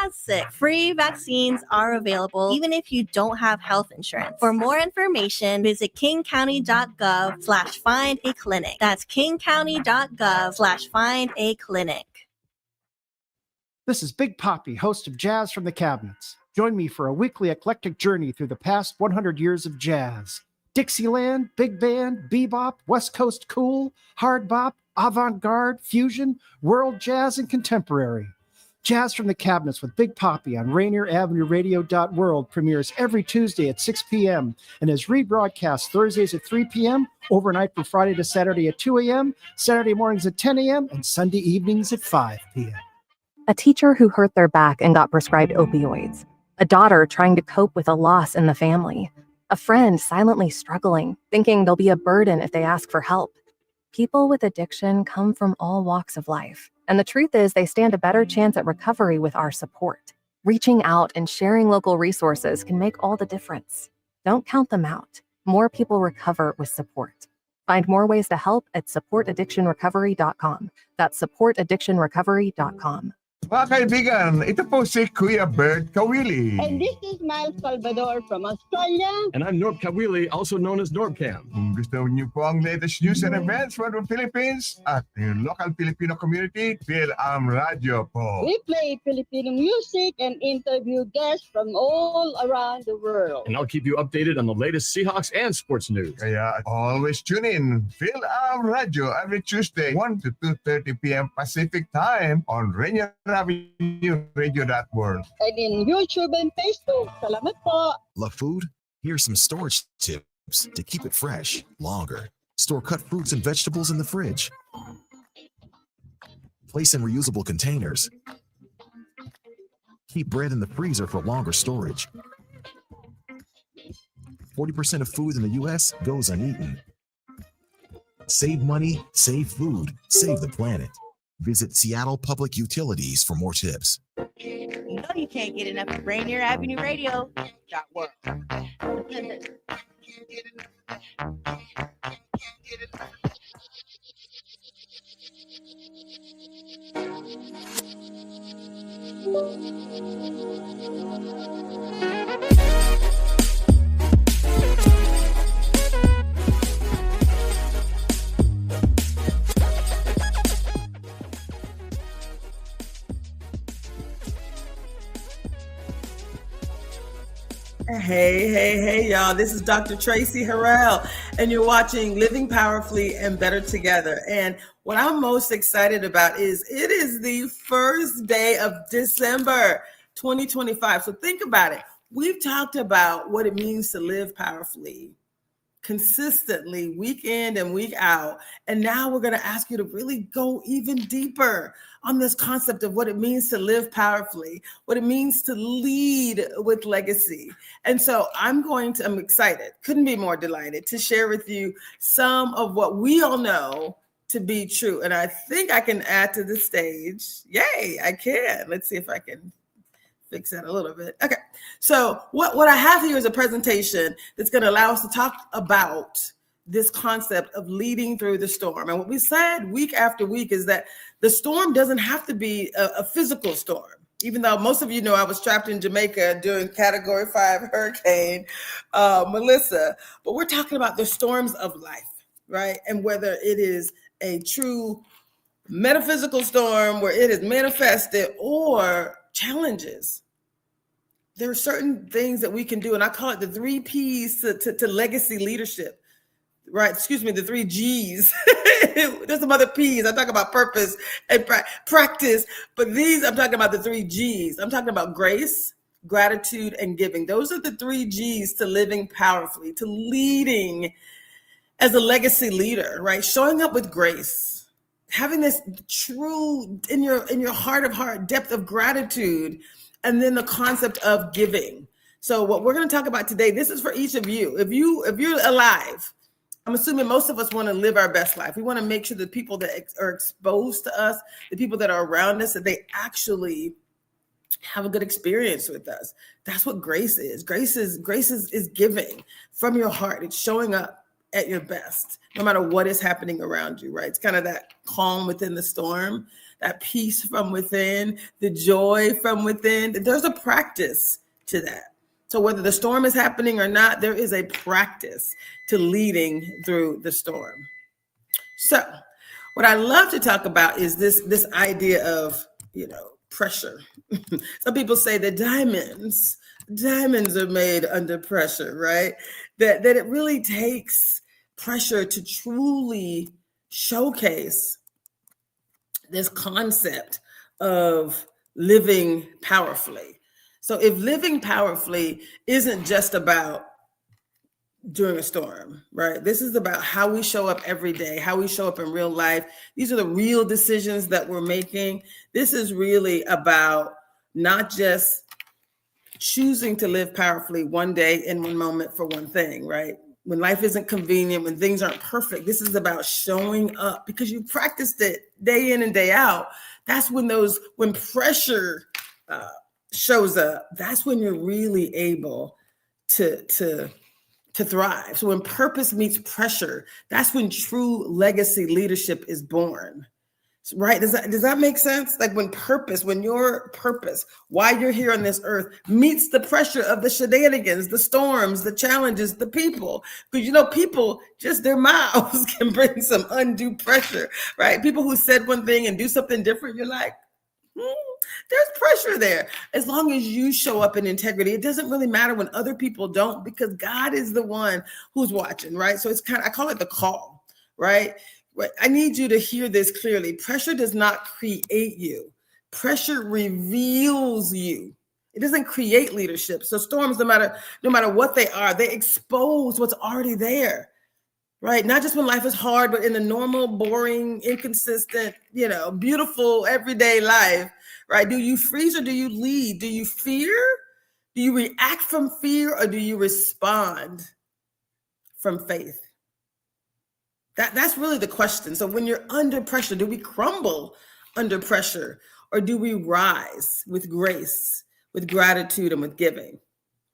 jazz sick. Free vaccines are available even if you don't have health insurance. For more information, visit kingcounty.gov/find-a-clinic. That's kingcounty.gov/find-a-clinic. This is Big Poppy, host of Jazz from the Cabinets. Join me for a weekly eclectic journey through the past 100 years of jazz. Dixieland, big band, bebop, West Coast cool, hard bop, avant-garde, fusion, world jazz, and contemporary. Jazz from the Cabinets with Big Poppy on Rainier Avenue Radio.world premieres every Tuesday at 6 p.m. and is rebroadcast Thursdays at 3 p.m., overnight from Friday to Saturday at 2 a.m., Saturday mornings at 10 a.m., and Sunday evenings at 5 p.m. A teacher who hurt their back and got prescribed opioids. A daughter trying to cope with a loss in the family. A friend silently struggling, thinking they'll be a burden if they ask for help. People with addiction come from all walks of life, and the truth is they stand a better chance at recovery with our support. Reaching out and sharing local resources can make all the difference. Don't count them out. More people recover with support. Find more ways to help at supportaddictionrecovery.com. That's supportaddictionrecovery.com. Mga kaibigan, ito po si Kuya Bert Kawili. And this is Miles Salvador from Australia. And I'm Norb Kawili, also known as Norbcam. Kung gusto niyo po ang latest news and events from the Philippines at yung local Filipino community, Phil-Am Radio po. We play Filipino music and interview guests from all around the world. And I'll keep you updated on the latest Seahawks and sports news. Kaya always tune in Phil-Am Radio every Tuesday, 1 to 2:30 p.m. Pacific Time on Rainier Avenue Radio.world. And in YouTube and Facebook. Salamat po. Love food? Here's some storage tips to keep it fresh longer. Store cut fruits and vegetables in the fridge. Place in reusable containers. Keep bread in the freezer for longer storage. 40% of food in the U.S. goes uneaten. Save money, save food, save the planet. Visit Seattle Public Utilities for more tips. You know you can't get enough of Rainier Avenue Radio. Hey, y'all. This is Dr. Traci Harrell, and you're watching Living Powerfully and Better Together. And what I'm most excited about is it is the first day of December 2025. So think about it. We've talked about what it means to live powerfully consistently, week in and week out. And now we're going to ask you to really go even deeper on this concept of what it means to live powerfully, what it means to lead with legacy. And so I'm excited, couldn't be more delighted to share with you some of what we all know to be true. And I think I can add to the stage. Yay, I can. Let's see if I can fix that a little bit. Okay. So what I have here is a presentation that's going to allow us to talk about this concept of leading through the storm. And what we said week after week is that the storm doesn't have to be a physical storm. Even though most of you know I was trapped in Jamaica during Category 5 Hurricane Melissa, but we're talking about the storms of life, right? And whether it is a true metaphysical storm where it is manifested or challenges. There are certain things that we can do, and I call it the 3 P's to legacy leadership, right? Excuse me, the 3 G's. There's some other P's. I talk about purpose and practice, but these, I'm talking about the 3 G's. I'm talking about grace, gratitude, and giving. Those are the 3 G's to living powerfully, to leading as a legacy leader, right? Showing up with grace, having this true in your heart of heart depth of gratitude, and then the concept of giving. So what we're going to talk about today, this is for each of you. If you're alive, I'm assuming most of us want to live our best life. We want to make sure the people that are exposed to us, the people that are around us, that they actually have a good experience with us. That's what grace is. Grace is giving from your heart. It's showing up at your best, no matter what is happening around you, right? It's kind of that calm within the storm. that peace from within, the joy from within. There's a practice to that. So whether the storm is happening or not, there is a practice to leading through the storm. So what I love to talk about is this idea of, pressure. Some people say that diamonds are made under pressure, right? That it really takes pressure to truly showcase this concept of living powerfully. So if living powerfully isn't just about during a storm, right? This is about how we show up every day, how we show up in real life. These are the real decisions that we're making. This is really about not just choosing to live powerfully one day in one moment for one thing, right? When life isn't convenient, when things aren't perfect, this is about showing up because you practiced it day in and day out. That's when pressure shows up. That's when you're really able to thrive. So when purpose meets pressure, that's when true legacy leadership is born. Right? Does that make sense? Like when your purpose, why you're here on this earth, meets the pressure of the shenanigans, the storms, the challenges, the people. Because people, just their mouths can bring some undue pressure, right? People who said one thing and do something different, you're like, there's pressure there. As long as you show up in integrity, it doesn't really matter when other people don't, because God is the one who's watching, right? So it's I call it the call, right? I need you to hear this clearly. Pressure does not create you. Pressure reveals you. It doesn't create leadership. So storms, no matter what they are, they expose what's already there. Right? Not just when life is hard, but in the normal, boring, inconsistent, beautiful, everyday life, right? Do you freeze or do you lead? Do you fear? Do you react from fear or do you respond from faith? That's really the question. So when you're under pressure, do we crumble under pressure or do we rise with grace, with gratitude, and with giving?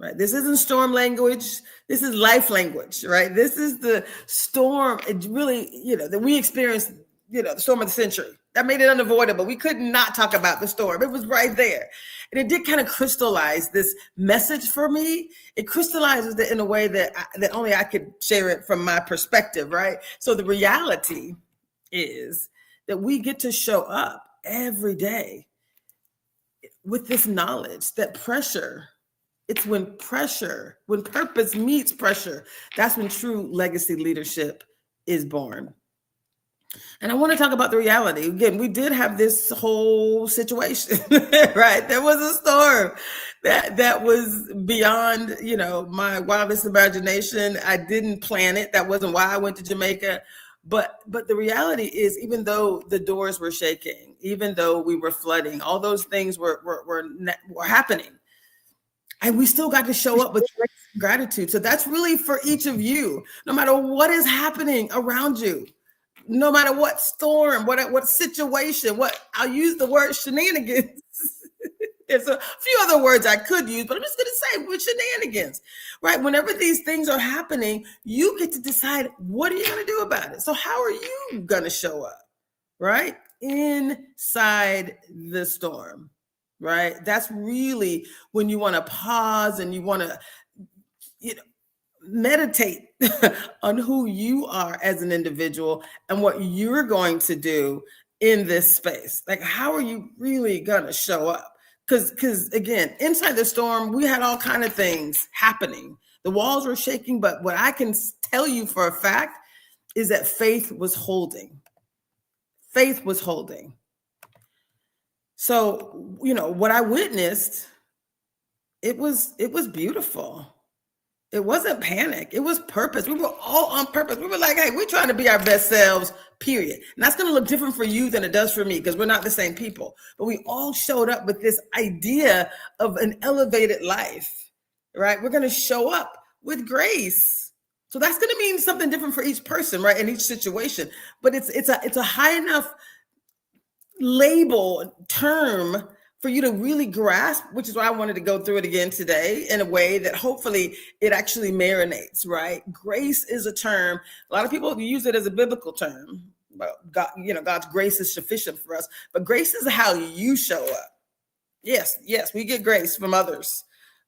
Right. This isn't storm language. This is life language, right? This is the storm. It really, that we experienced, the storm of the century. That made it unavoidable. We could not talk about the storm. It was right there. And it did kind of crystallize this message for me. It crystallizes it in a way that only I could share it from my perspective, right? So the reality is that we get to show up every day with this knowledge that pressure, it's when purpose meets pressure, that's when true legacy leadership is born. And I want to talk about the reality. Again, we did have this whole situation, right? There was a storm that was beyond, my wildest imagination. I didn't plan it. That wasn't why I went to Jamaica. But the reality is, even though the doors were shaking, even though we were flooding, all those things were happening. And we still got to show up with gratitude. So that's really for each of you, no matter what is happening around you, no matter what storm, what situation, I'll use the word shenanigans. There's a few other words I could use, but I'm just going to say with shenanigans, right? Whenever these things are happening, you get to decide, what are you going to do about it? So how are you going to show up, right? Inside the storm. Right? That's really when you want to pause and you want to, meditate on who you are as an individual and what you're going to do in this space. Like, how are you really going to show up? Because again, inside the storm, we had all kinds of things happening. The walls were shaking, but what I can tell you for a fact is that faith was holding. Faith was holding. So, what I witnessed, it was beautiful. It wasn't panic. It was purpose. We were all on purpose. We were like, hey, we're trying to be our best selves, period. And that's going to look different for you than it does for me because we're not the same people. But we all showed up with this idea of an elevated life, right? We're going to show up with grace. So that's going to mean something different for each person, right? In each situation. But it's a high enough label term for you to really grasp, which is why I wanted to go through it again today in a way that hopefully it actually marinates, right? Grace is a term. A lot of people use it as a biblical term. God, God's grace is sufficient for us. But grace is how you show up. Yes, we get grace from others.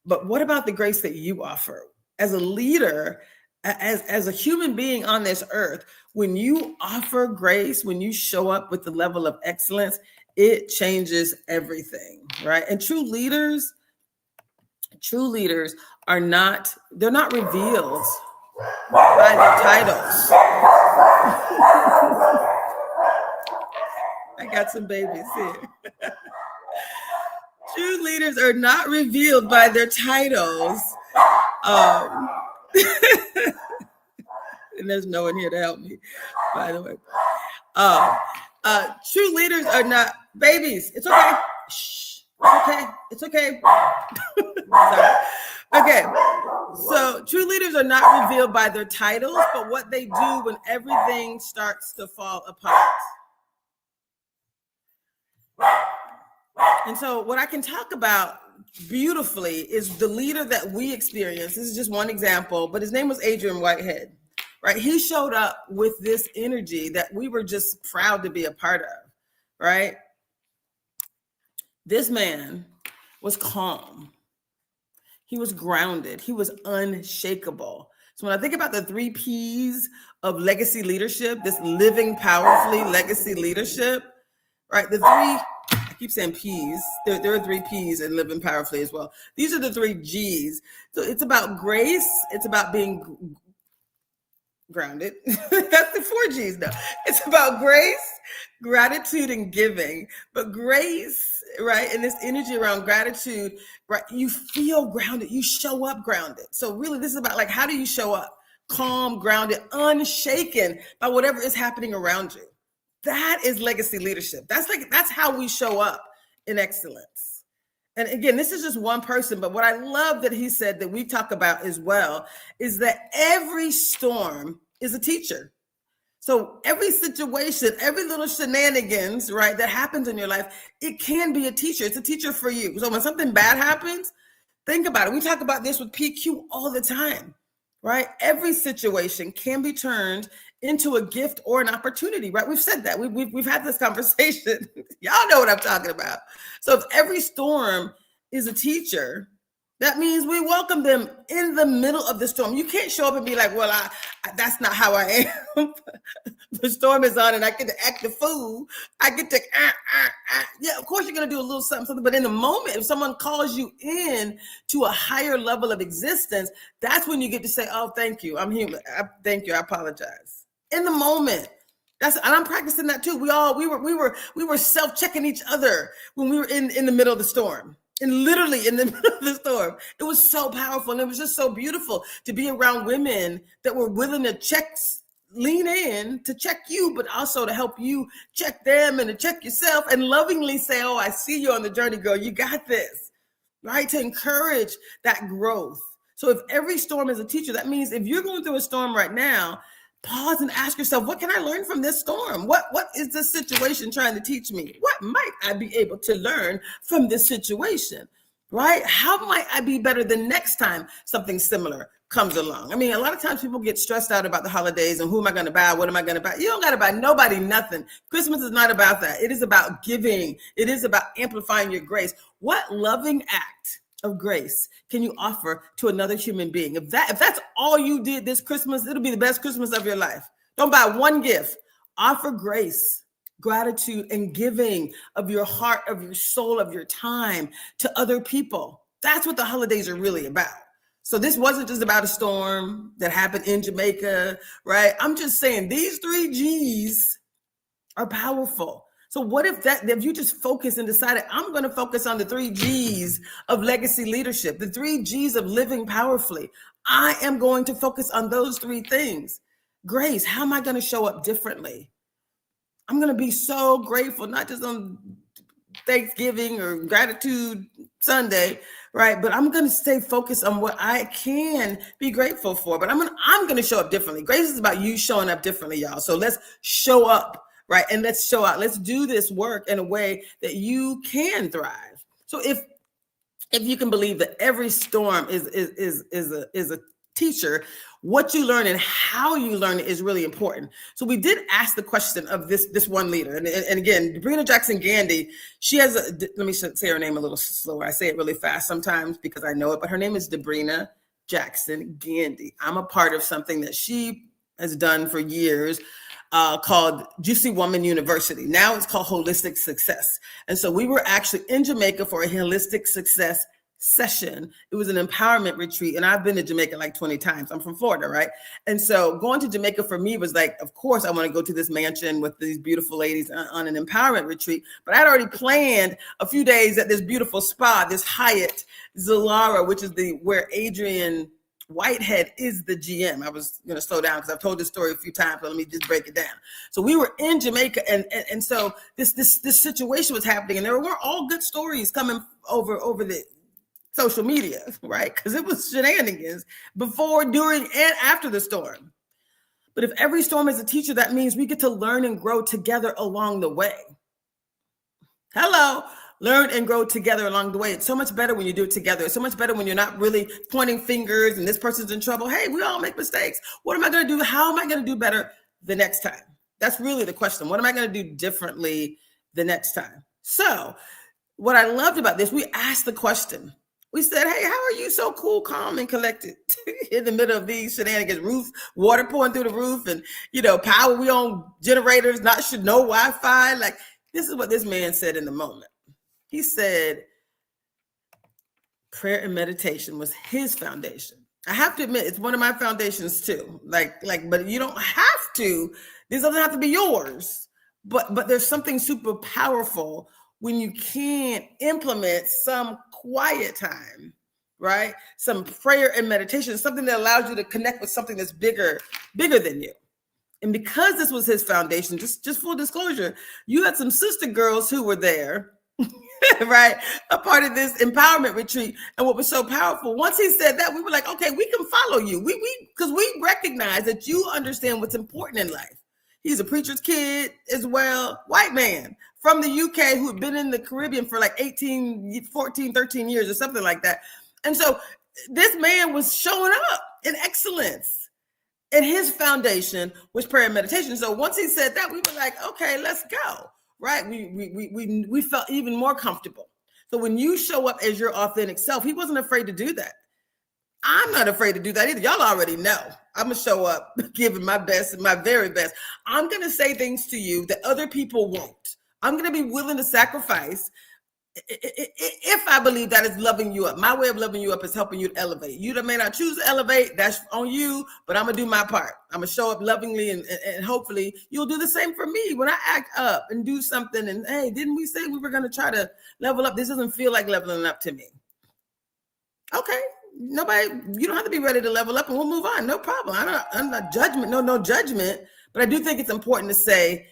But what about the grace that you offer as a leader, as a human being on this earth? When you offer grace, when you show up with the level of excellence, it changes everything, right? And true leaders are not revealed by their titles. I got some babies here. True leaders are not revealed by their titles. And there's no one here to help me, by the way. True leaders are not babies. It's okay. Shh. It's okay. Sorry. Okay. So true leaders are not revealed by their titles, but what they do when everything starts to fall apart. And so what I can talk about beautifully is the leader that we experienced. This is just one example, but his name was Adrian Whitehead, right? He showed up with this energy that we were just proud to be a part of, right? This man was calm. He was grounded. He was unshakable. So when I think about the 3 P's of legacy leadership, this living powerfully legacy leadership, right? I keep saying P's. There are 3 P's in living powerfully as well. These are the 3 G's. So it's about grace. It's about being grounded. That's the 4 G's now. It's about grace, gratitude, and giving. But grace, right, and this energy around gratitude, right, you feel grounded. You show up grounded. So really, this is about like, how do you show up? Calm, grounded, unshaken by whatever is happening around you. That is legacy leadership. That's how we show up in excellence. And again, this is just one person, but what I love that he said that we talk about as well is that every storm is a teacher. So every situation, every little shenanigans, right, that happens in your life, it can be a teacher. It's a teacher for you. So when something bad happens, think about it. We talk about this with PQ all the time, right? Every situation can be turned into a gift or an opportunity, right? We've said that. We've had this conversation. Y'all know what I'm talking about. So if every storm is a teacher, that means we welcome them in the middle of the storm. You can't show up and be like, well, that's not how I am. The storm is on and I get to act the fool. I get to, yeah, of course you're going to do a little something. But in the moment, if someone calls you in to a higher level of existence, that's when you get to say, oh, thank you. I'm human. Thank you. I apologize. In the moment. And I'm practicing that too. We were self-checking each other when we were in the middle of the storm. And literally in the middle of the storm. It was so powerful. And it was just so beautiful to be around women that were willing to lean in to check you, but also to help you check them and to check yourself and lovingly say, oh, I see you on the journey, girl. You got this, right? To encourage that growth. So if every storm is a teacher, that means if you're going through a storm right now, pause and ask yourself, what can I learn from this storm? What is this situation trying to teach me? What might I be able to learn from this situation, right? How might I be better the next time something similar comes along? I mean, a lot of times people get stressed out about the holidays and who am I going to buy? What am I going to buy? You don't got to buy nobody nothing. Christmas is not about that. It is about giving. It is about amplifying your grace. What loving act of grace can you offer to another human being? If that's all you did this Christmas, it'll be the best Christmas of your life. Don't buy one gift. Offer grace, gratitude, and giving of your heart, of your soul, of your time to other people. That's what the holidays are really about. So this wasn't just about a storm that happened in Jamaica, right? I'm just saying these 3 G's are powerful. So what if you just focus and decided, I'm going to focus on the 3 G's of legacy leadership, the 3 G's of living powerfully. I am going to focus on those 3 things. Grace, how am I going to show up differently? I'm going to be so grateful, not just on Thanksgiving or Gratitude Sunday, right? But I'm going to stay focused on what I can be grateful for. But I'm going to show up differently. Grace is about you showing up differently, y'all. So let's show up. Right. And let's show out. Let's do this work in a way that you can thrive. So if you can believe that every storm is a teacher, what you learn and how you learn it is really important. So we did ask the question of this one leader. And again, Debrina Jackson Gandy, she has let me say her name a little slower. I say it really fast sometimes because I know it, but her name is Debrina Jackson Gandy. I'm a part of something that she has done for years called Juicy Woman University. Now it's called Holistic Success. And so we were actually in Jamaica for a holistic success session. It was an empowerment retreat. And I've been to Jamaica like 20 times. I'm from Florida, right? And so going to Jamaica for me was like, of course, I want to go to this mansion with these beautiful ladies on an empowerment retreat. But I'd already planned a few days at this beautiful spa, this Hyatt Zilara, which is where Adrian Whitehead is the GM. I was going to slow down because I've told this story a few times, but let me just break it down. So we were in Jamaica, and so this situation was happening, and there were all good stories coming over the social media, right? Because it was shenanigans before, during, and after the storm. But if every storm is a teacher, that means we get to learn and grow together along the way. Hello. Learn and grow together along the way. It's so much better when you do it together. It's so much better when you're not really pointing fingers and this person's in trouble. Hey, we all make mistakes. What am I going to do? How am I going to do better the next time? That's really the question. What am I going to do differently the next time? So what I loved about this, we asked the question. We said, hey, how are you so cool, calm, and collected in the middle of these shenanigans? Water pouring through the roof and, power, we on generators, no Wi-Fi. Like, this is what this man said in the moment. He said prayer and meditation was his foundation. I have to admit, it's one of my foundations too. But you don't have to. This doesn't have to be yours. But there's something super powerful when you can implement some quiet time, right? Some prayer and meditation, something that allows you to connect with something that's bigger than you. And because this was his foundation, just full disclosure, you had some sister girls who were there, right? A part of this empowerment retreat. And what was so powerful, once he said that, we were like, okay, we can follow you. Because we recognize that you understand what's important in life. He's a preacher's kid as well, white man from the UK who had been in the Caribbean for like 14, 13 years or something like that. And so this man was showing up in excellence. And his foundation was prayer and meditation. So once he said that, we were like, okay, let's go. Right? We felt even more comfortable. So when you show up as your authentic self, he wasn't afraid to do that. I'm not afraid to do that either. Y'all already know. I'm going to show up giving my best and my very best. I'm going to say things to you that other people won't. I'm going to be willing to sacrifice if I believe that is loving you up. My way of loving you up is helping you to elevate. You may not choose to elevate. That's on you, but I'm going to do my part. I'm going to show up lovingly and hopefully you'll do the same for me when I act up and do something. And hey, didn't we say we were going to try to level up? This doesn't feel like leveling up to me. Okay. You don't have to be ready to level up and we'll move on. No problem. I'm not judgment. No judgment. But I do think it's important to say,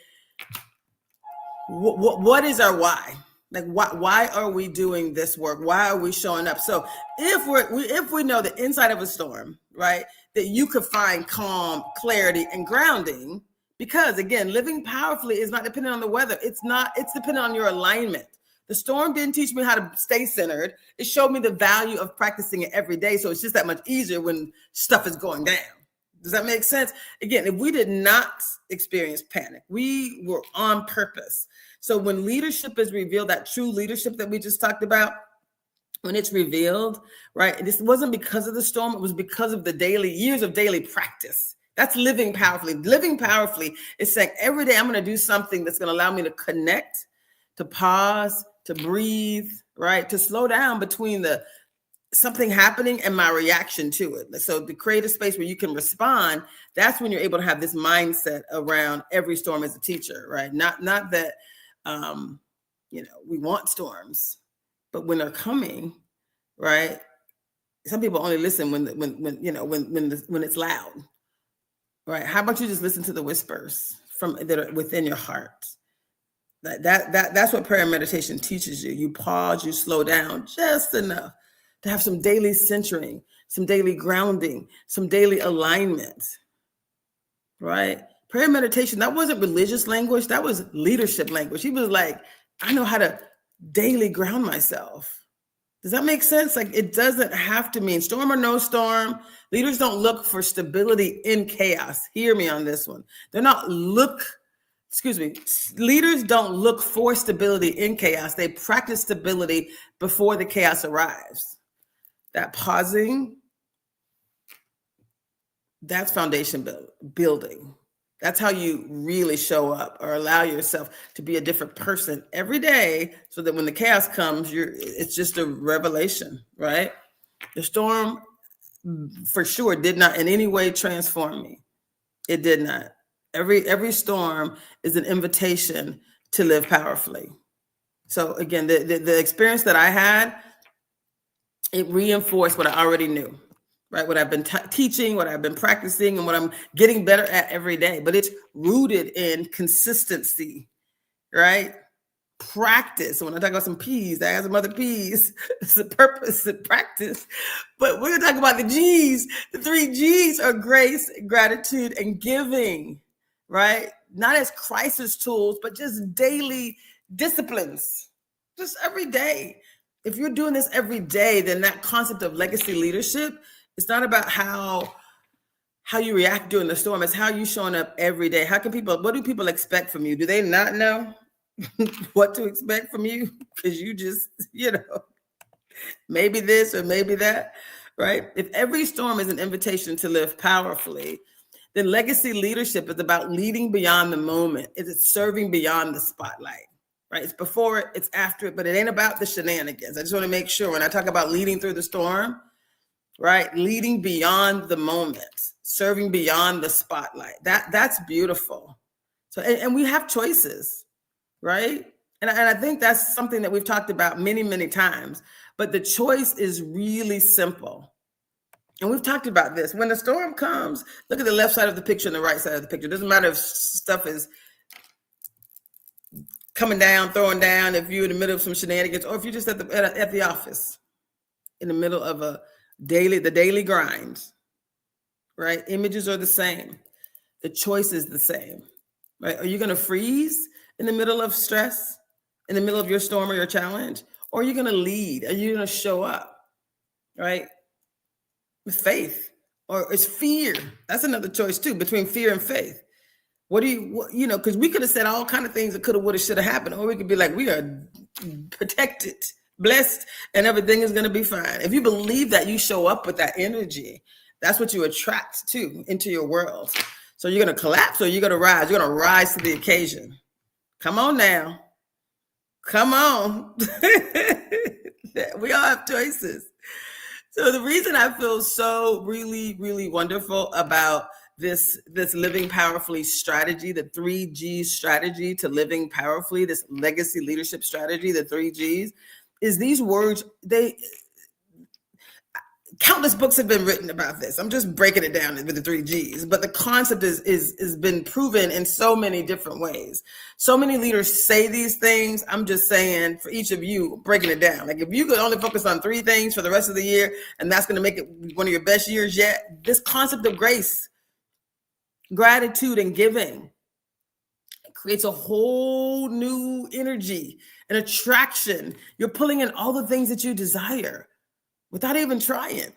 what is our why? Like, why are we doing this work? Why are we showing up? So if we know that inside of a storm, right, that you could find calm, clarity, and grounding, because again, living powerfully is not dependent on the weather. It's dependent on your alignment. The storm didn't teach me how to stay centered. It showed me the value of practicing it every day. So it's just that much easier when stuff is going down. Does that make sense? Again, if we did not experience panic, we were on purpose. So when leadership is revealed, that true leadership that we just talked about, when it's revealed, right? This wasn't because of the storm. It was because of the years of daily practice. That's living powerfully. Living powerfully is saying every day I'm going to do something that's going to allow me to connect, to pause, to breathe, right? To slow down between something happening and my reaction to it. So to create a space where you can respond, that's when you're able to have this mindset around every storm as a teacher, right? Not that, we want storms, but when they're coming, right? Some people only listen when it's loud, right? How about you just listen to the whispers that are within your heart? That's what prayer and meditation teaches you. You pause, you slow down just enough to have some daily centering, some daily grounding, some daily alignment, right? Prayer and meditation, that wasn't religious language. That was leadership language. He was like, I know how to daily ground myself. Does that make sense? Like, it doesn't have to mean storm or no storm. Leaders don't look for stability in chaos. Hear me on this one. Leaders don't look for stability in chaos. They practice stability before the chaos arrives. That pausing, that's foundation building. That's how you really show up or allow yourself to be a different person every day, so that when the chaos comes, it's just a revelation, right? The storm for sure did not in any way transform me. It did not. Every storm is an invitation to live powerfully. So again, the experience that I had, it reinforced what I already knew. Right, what I've been teaching, what I've been practicing, and what I'm getting better at every day. But it's rooted in consistency, right? Practice. When I talk about some P's, I have some other P's. It's the purpose and practice. But we're going to talk about the G's. The 3 G's are grace, gratitude, and giving, right? Not as crisis tools, but just daily disciplines, just every day. If you're doing this every day, then that concept of legacy leadership, it's not about how you react during the storm. It's how you showing up every day. What do people expect from you? Do they not know what to expect from you? Because you just, maybe this or maybe that, right? If every storm is an invitation to live powerfully, then legacy leadership is about leading beyond the moment. It's serving beyond the spotlight, right? It's before it, it's after it, but it ain't about the shenanigans. I just want to make sure when I talk about leading through the storm, right? Leading beyond the moment, serving beyond the spotlight. That's beautiful. So, and we have choices, right? And I think that's something that we've talked about many, many times, but the choice is really simple. And we've talked about this. When the storm comes, look at the left side of the picture and the right side of the picture. It doesn't matter if stuff is coming down, throwing down, if you're in the middle of some shenanigans, or if you're just at the office in the middle of the daily grind, right? Images are the same. The choice is the same, right? Are you going to freeze in the middle of stress, in the middle of your storm or your challenge? Or are you going to lead? Are you going to show up, right? With faith, or it's fear. That's another choice too, between fear and faith. Because we could have said all kind of things that could have, would have, should have happened. Or we could be like, we are protected, blessed, and everything is going to be fine. If you believe that, you show up with that energy. That's what you attract to into your world. So you're going to collapse or you're going to rise. You're going to rise to the occasion. Come on now. Come on. We all have choices. So the reason I feel so really, really wonderful about this living powerfully strategy, the 3 G's strategy to living powerfully, this legacy leadership strategy, the 3 G's, is these words, countless books have been written about this. I'm just breaking it down with the 3 G's, but the concept is been proven in so many different ways. So many leaders say these things. I'm just saying for each of you, breaking it down. Like if you could only focus on 3 things for the rest of the year, and that's going to make it one of your best years yet, this concept of grace, gratitude, and giving creates a whole new energy and attraction. You're pulling in all the things that you desire without even trying.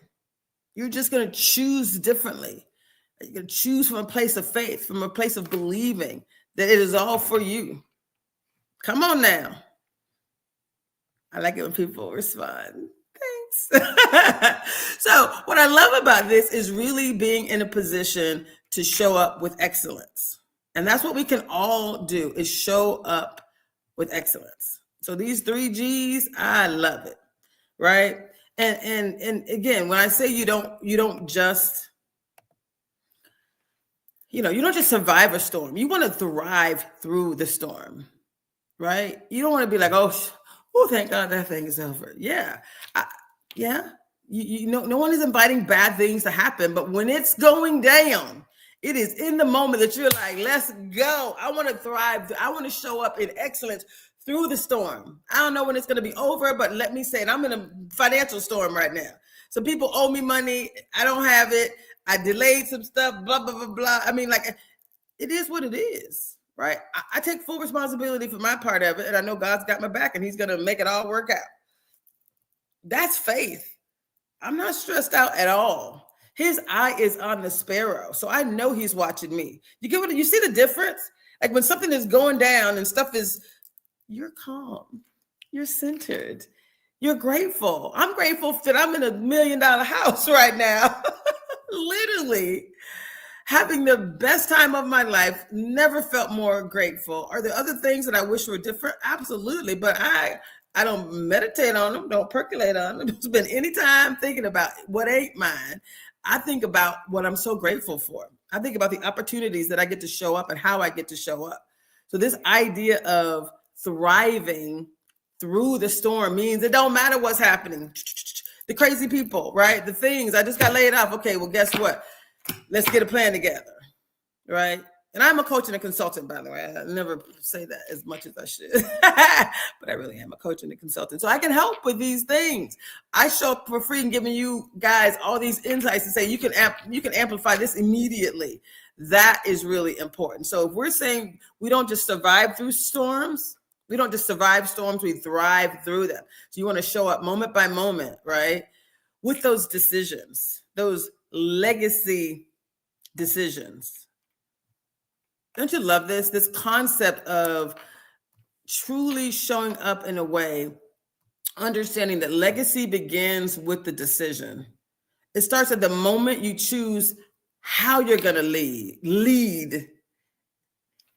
You're just going to choose differently. You're going to choose from a place of faith, from a place of believing that it is all for you. Come on now. I like it when people respond. Thanks. So what I love about this is really being in a position to show up with excellence. And that's what we can all do, is show up with excellence. So these 3 G's, I love it. Right. And again, when I say you don't just survive a storm. You want to thrive through the storm, right? You don't want to be like, oh, thank God that thing is over. Yeah. No one is inviting bad things to happen, but when it's going down, it is in the moment that you're like, let's go. I want to thrive. I want to show up in excellence through the storm. I don't know when it's going to be over, but let me say it. I'm in a financial storm right now. So people owe me money. I don't have it. I delayed some stuff, blah, blah, blah, blah. I mean, like, it is what it is, right? I take full responsibility for my part of it. And I know God's got my back and he's going to make it all work out. That's faith. I'm not stressed out at all. His eye is on the sparrow. So I know he's watching me. You see the difference? Like when something is going down and stuff is, you're calm, you're centered, you're grateful. I'm grateful that I'm in $1 million house right now. Literally having the best time of my life. Never felt more grateful. Are there other things that I wish were different? Absolutely. But I don't meditate on them, don't percolate on them. Don't spend any time thinking about what ain't mine. I think about what I'm so grateful for. I think about the opportunities that I get to show up and how I get to show up. So this idea of thriving through the storm means it don't matter what's happening. The crazy people, right? The things, I just got laid off. Okay, well, guess what? Let's get a plan together, right? And I'm a coach and a consultant, by the way. I never say that as much as I should, but I really am a coach and a consultant. So I can help with these things. I show up for free and giving you guys all these insights to say you can amplify this immediately. That is really important. So if we're saying we don't just survive through storms, we don't just survive storms, we thrive through them. So you want to show up moment by moment, right? With those decisions, those legacy decisions. Don't you love this? This concept of truly showing up in a way, understanding that legacy begins with the decision. It starts at the moment you choose how you're going to lead,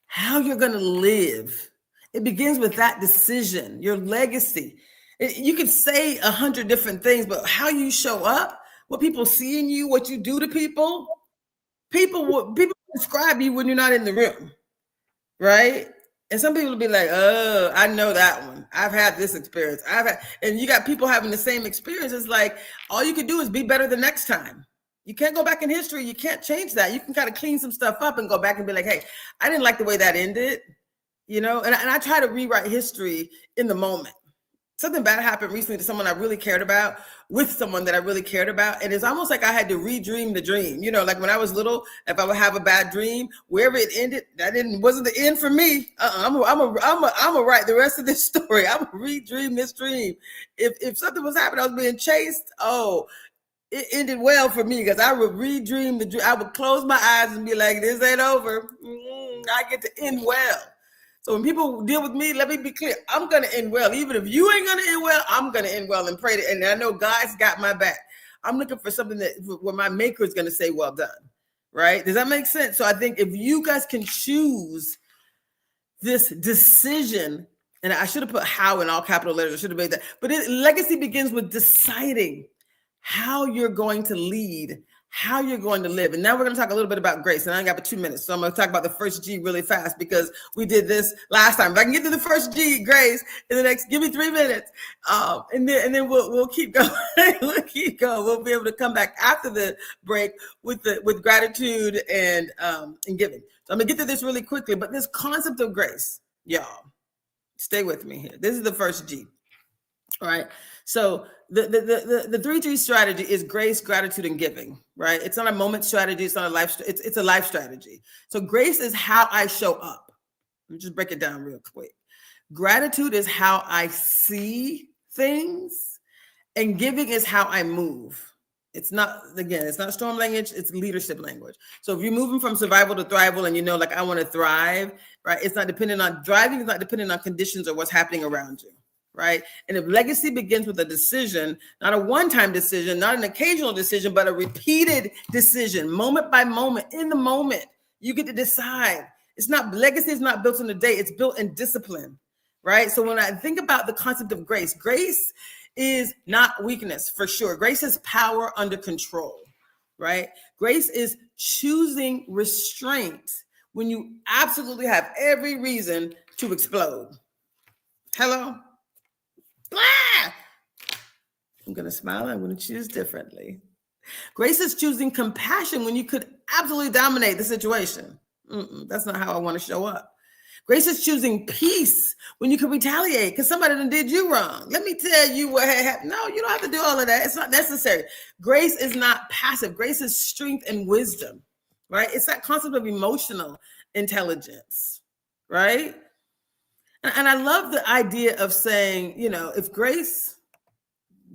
how you're going to live. It begins with that decision, your legacy. You can say 100 different things, but how you show up, what people see in you, what you do to people describe you when you're not in the room, right? And some people will be like, oh, I know that one. I've had this experience. And you got people having the same experience. It's like, all you can do is be better the next time. You can't go back in history. You can't change that. You can kind of clean some stuff up and go back and be like, hey, I didn't like the way that ended, and I try to rewrite history in the moment. Something bad happened recently to someone I really cared about, with someone that I really cared about. And it's almost like I had to redream the dream. Like when I was little, if I would have a bad dream, wherever it ended, wasn't the end for me. I'm gonna write the rest of this story. I'm gonna redream this dream. If something was happening, I was being chased. Oh, it ended well for me because I would redream the dream. I would close my eyes and be like, this ain't over. I get to end well. So when people deal with me, let me be clear. I'm going to end well. Even if you ain't going to end well, I'm going to end well and pray. And I know God's got my back. I'm looking for something where my maker is going to say, well done. Right? Does that make sense? So I think if you guys can choose this decision, and I should have put how in all capital letters. I should have made that. But legacy begins with deciding how you're going to lead, how you're going to live. And now we're going to talk a little bit about grace. And I only got 2 minutes. So I'm going to talk about the first G really fast because we did this last time. If I can get to the first G, grace, in the next, give me 3 minutes. And then we'll keep going. We'll keep going. We'll be able to come back after the break with gratitude and giving. So I'm going to get to this really quickly, but this concept of grace, y'all, stay with me here. This is the first G. All right. So the 3G strategy is grace, gratitude, and giving, right? It's not a moment strategy. It's not a life. It's a life strategy. So grace is how I show up. Let me just break it down real quick. Gratitude is how I see things, and giving is how I move. It's not storm language. It's leadership language. So if you're moving from survival to thrival and I want to thrive, right? It's not dependent on driving. It's not dependent on conditions or what's happening around you. Right. And if legacy begins with a decision, not a one-time decision, not an occasional decision, but a repeated decision, moment by moment, in the moment, you get to decide. Legacy is not built in a day. It's built in discipline. Right. So when I think about the concept of grace, grace is not weakness for sure. Grace is power under control. Right. Grace is choosing restraint when you absolutely have every reason to explode. Hello. Blah! I'm going to smile. I'm going to choose differently. Grace is choosing compassion when you could absolutely dominate the situation. That's not how I want to show up. Grace is choosing peace when you can retaliate because somebody done did you wrong. Let me tell you what happened. No, you don't have to do all of that. It's not necessary. Grace is not passive. Grace is strength and wisdom, right? It's that concept of emotional intelligence, right? And I love the idea of saying, if grace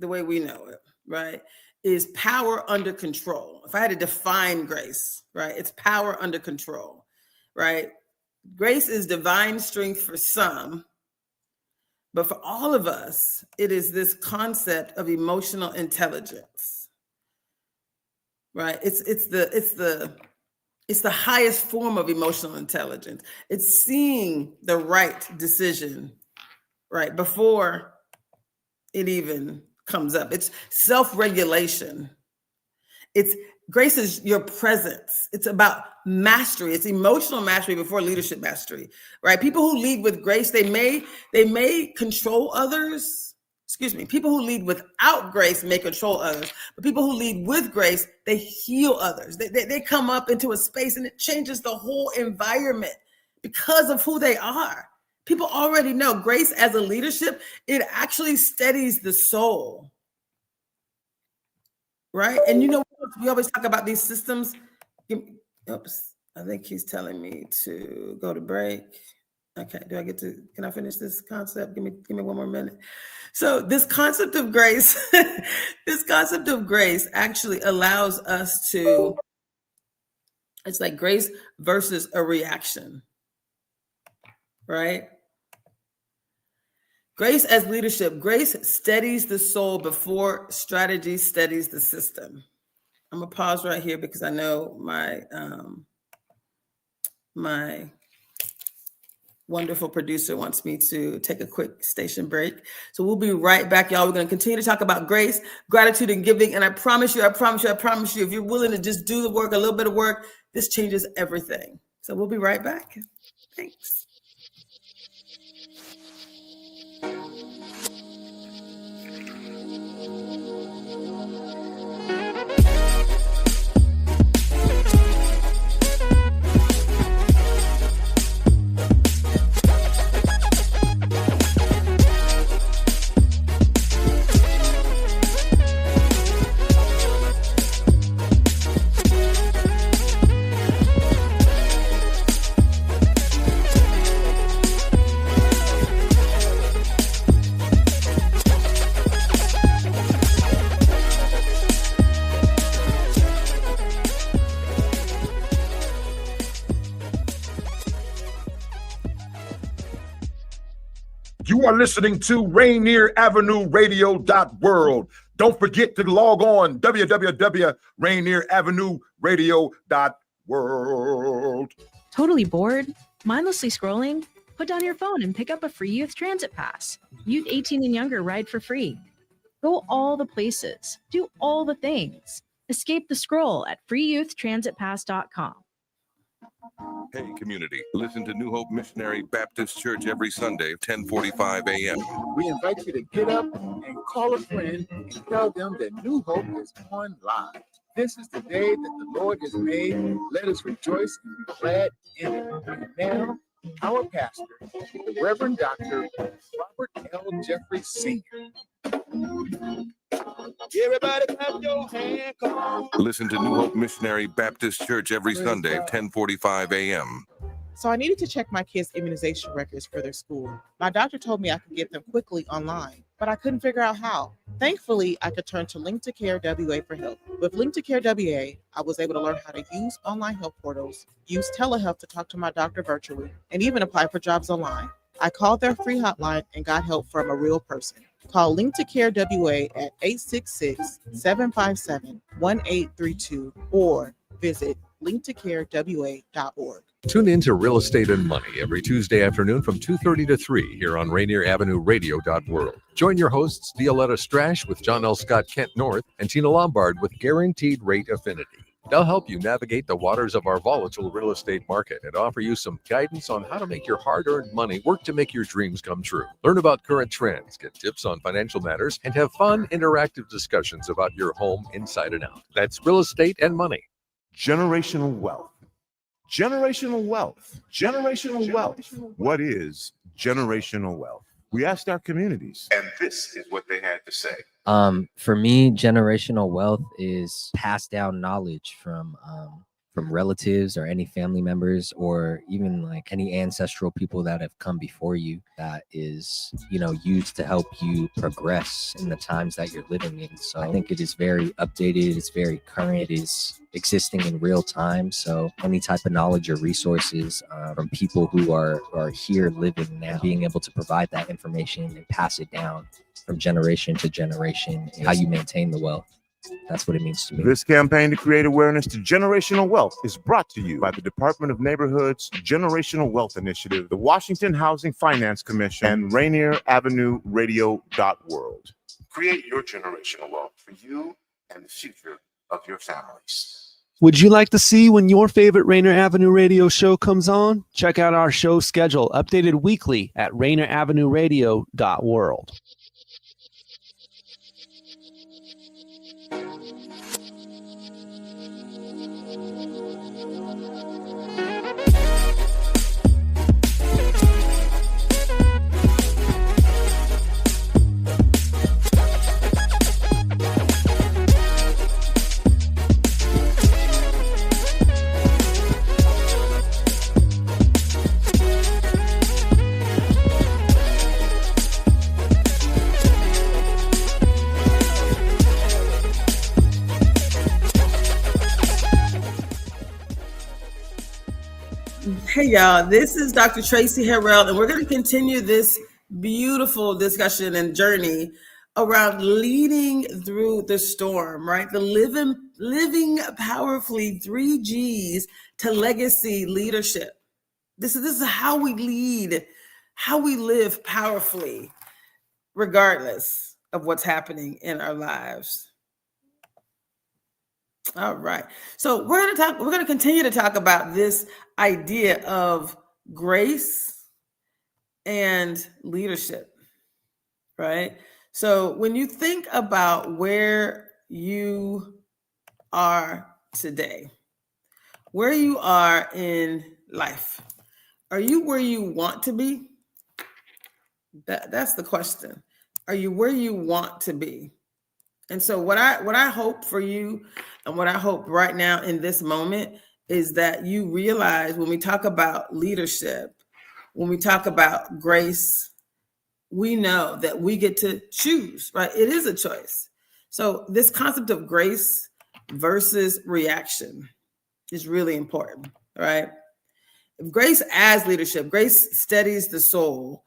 the way we know it, right, is power under control. If I had to define grace, right, it's power under control, right? Grace is divine strength for some, but for all of us, it is this concept of emotional intelligence, right? It's the highest form of emotional intelligence. It's seeing the right decision, right, before it even comes up. It's self-regulation. Grace is your presence. It's about mastery. It's emotional mastery before leadership mastery, right? People who lead with grace, they may control others. Excuse me. People who lead without grace may control others, but people who lead with grace, they heal others. They come up into a space and it changes the whole environment because of who they are. People already know grace as a leadership, it actually steadies the soul, right? And you know, we always talk about these systems. Oops, I think he's telling me to go to break. Okay, can I finish this concept? Give me one more minute. So this concept of grace, actually allows us to, it's like grace versus a reaction, right? Grace as leadership, grace steadies the soul before strategy steadies the system. I'm gonna pause right here because I know my wonderful producer wants me to take a quick station break. So we'll be right back, y'all. We're gonna continue to talk about grace, gratitude, and giving. And I promise you, if you're willing to just do the work, a little bit of work, this changes everything. So we'll be right back. Thanks. You are listening to Rainier Avenue Radio.world. Don't forget to log on www.RainierAvenueRadio.world. Totally bored? Mindlessly scrolling? Put down your phone and pick up a free youth transit pass. Youth 18 and younger ride for free. Go all the places. Do all the things. Escape the scroll at freeyouthtransitpass.com. Hey, community, listen to New Hope Missionary Baptist Church every Sunday, 10:45 a.m. We invite you to get up and call a friend and tell them that New Hope is on live. This is the day that the Lord has made. Let us rejoice and be glad in it. And now, our pastor, the Reverend Dr. Robert L. Jeffrey Sr. Everybody clap your hand, come on. Listen to New Hope Missionary Baptist Church every Sunday, 10:45 a.m. So I needed to check my kids' immunization records for their school. My doctor told me I could get them quickly online, but I couldn't figure out how. Thankfully, I could turn to Link to Care WA for help. With Link to Care WA, I was able to learn how to use online health portals, use telehealth to talk to my doctor virtually, and even apply for jobs online. I called their free hotline and got help from a real person. Call Link to Care WA at 866-757-1832 or visit linktocarewa.org. Tune in to Real Estate and Money every Tuesday afternoon from 2:30 to 3 here on Rainier Avenue Radio.world. Join your hosts Violetta Strash with John L. Scott Kent North and Tina Lombard with Guaranteed Rate Affinity. They'll help you navigate the waters of our volatile real estate market and offer you some guidance on how to make your hard-earned money work to make your dreams come true. Learn about current trends, get tips on financial matters, and have fun, interactive discussions about your home inside and out. That's Real Estate and Money. Generational wealth. Generational wealth. Generational wealth. What is generational wealth? We asked our communities, and this is what they had to say. For me, generational wealth is passed down knowledge from from relatives or any family members, or even like any ancestral people that have come before you, that is, you know, used to help you progress in the times that you're living in. So I think it is very updated, it's very current, it is existing in real time. So any type of knowledge or resources from people who are here living now, being able to provide that information and pass it down from generation to generation, how you maintain the wealth. That's what it means to me. This campaign to create awareness to generational wealth is brought to you by the Department of Neighborhood's Generational Wealth Initiative, the Washington Housing Finance Commission, and Rainier Avenue Radio.world. Create your generational wealth for you and the future of your families. Would you like to see when your favorite Rainier Avenue Radio show comes on? Check out our show schedule, updated weekly at RainierAvenueRadio.world. Hey, y'all, this is Dr. Traci Harrell, and we're going to continue this beautiful discussion and journey around leading through the storm, right? The living powerfully, 3 G's to legacy leadership. This is how we lead, how we live powerfully, regardless of what's happening in our lives. All right. So we're going to continue to talk about this idea of grace and leadership, right? So when you think about where you are today, where you are in life, are you where you want to be? That's the question. Are you where you want to be? And so what I hope for you, and what I hope right now in this moment, is that you realize when we talk about leadership, when we talk about grace, we know that we get to choose, right? It is a choice. So this concept of grace versus reaction is really important, right? If grace as leadership, grace steadies the soul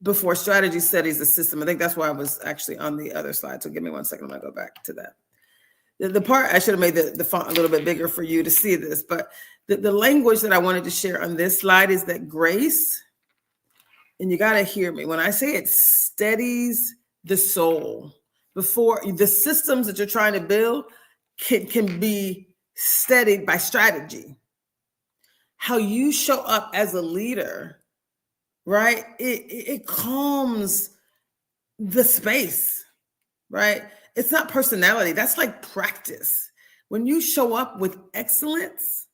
before strategy steadies the system. I think that's why I was actually on the other slide. So give me 1 second. I'm going to go back to that. The part, I should have made the font a little bit bigger for you to see this, but the language that I wanted to share on this slide is that grace, and you got to hear me, when I say it steadies the soul, before the systems that you're trying to build can be steadied by strategy. How you show up as a leader, right? It calms the space, right? It's not personality. That's like practice. When you show up with excellence,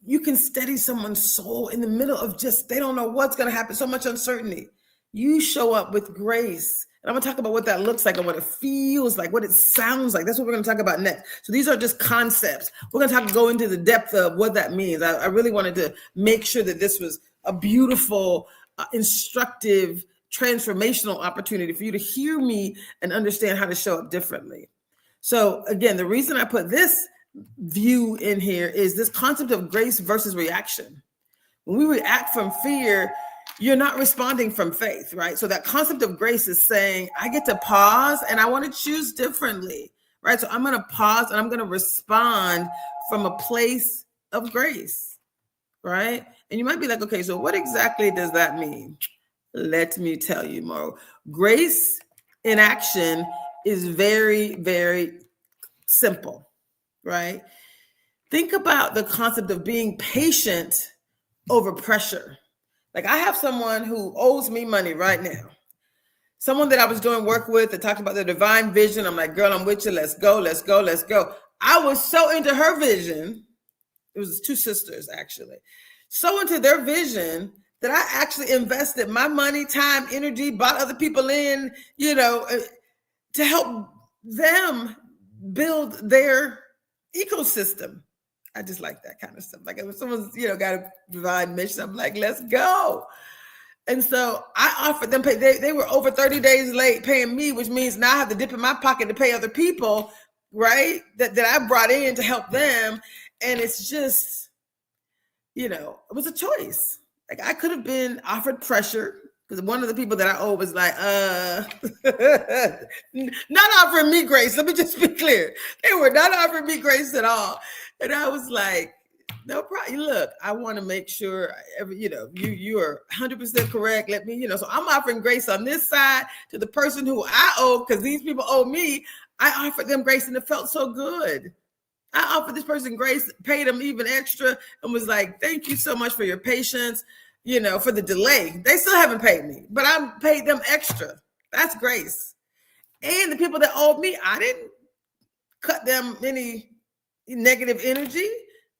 you can steady someone's soul in the middle of just, they don't know what's going to happen, so much uncertainty. You show up with grace. And I'm going to talk about what that looks like and what it feels like, what it sounds like. That's what we're going to talk about next. So these are just concepts. We're going to go into the depth of what that means. I really wanted to make sure that this was a beautiful, instructive, transformational opportunity for you to hear me and understand how to show up differently. So again, the reason I put this view in here is this concept of grace versus reaction. When we react from fear, you're not responding from faith, right? So that concept of grace is saying, I get to pause and I want to choose differently, right? So I'm going to pause and I'm going to respond from a place of grace, right? And you might be like, okay, so what exactly does that mean? Let me tell you more. Grace in action is very, very simple, right? Think about the concept of being patient over pressure. Like I have someone who owes me money right now. Someone that I was doing work with that talked about their divine vision. I'm like, girl, I'm with you. Let's go, let's go, let's go. I was so into her vision. It was 2 sisters, actually. So into their vision that I actually invested my money, time, energy, brought other people in, to help them build their ecosystem. I just like that kind of stuff. Like if someone's, got a divine mission, I'm like, let's go. And so I offered them pay. They were over 30 days late paying me, which means now I have to dip in my pocket to pay other people, right? That I brought in to help them. And it's just, it was a choice. Like I could have been offered pressure because one of the people that I owe was like, not offering me grace. Let me just be clear. They were not offering me grace at all. And I was like, no problem. Look, I want to make sure you are 100% correct. Let me, so I'm offering grace on this side to the person who I owe, because these people owe me. I offered them grace and it felt so good. I offered this person grace, paid them even extra, and was like, thank you so much for your patience, for the delay. They still haven't paid me, but I paid them extra. That's grace. And the people that owed me, I didn't cut them any negative energy.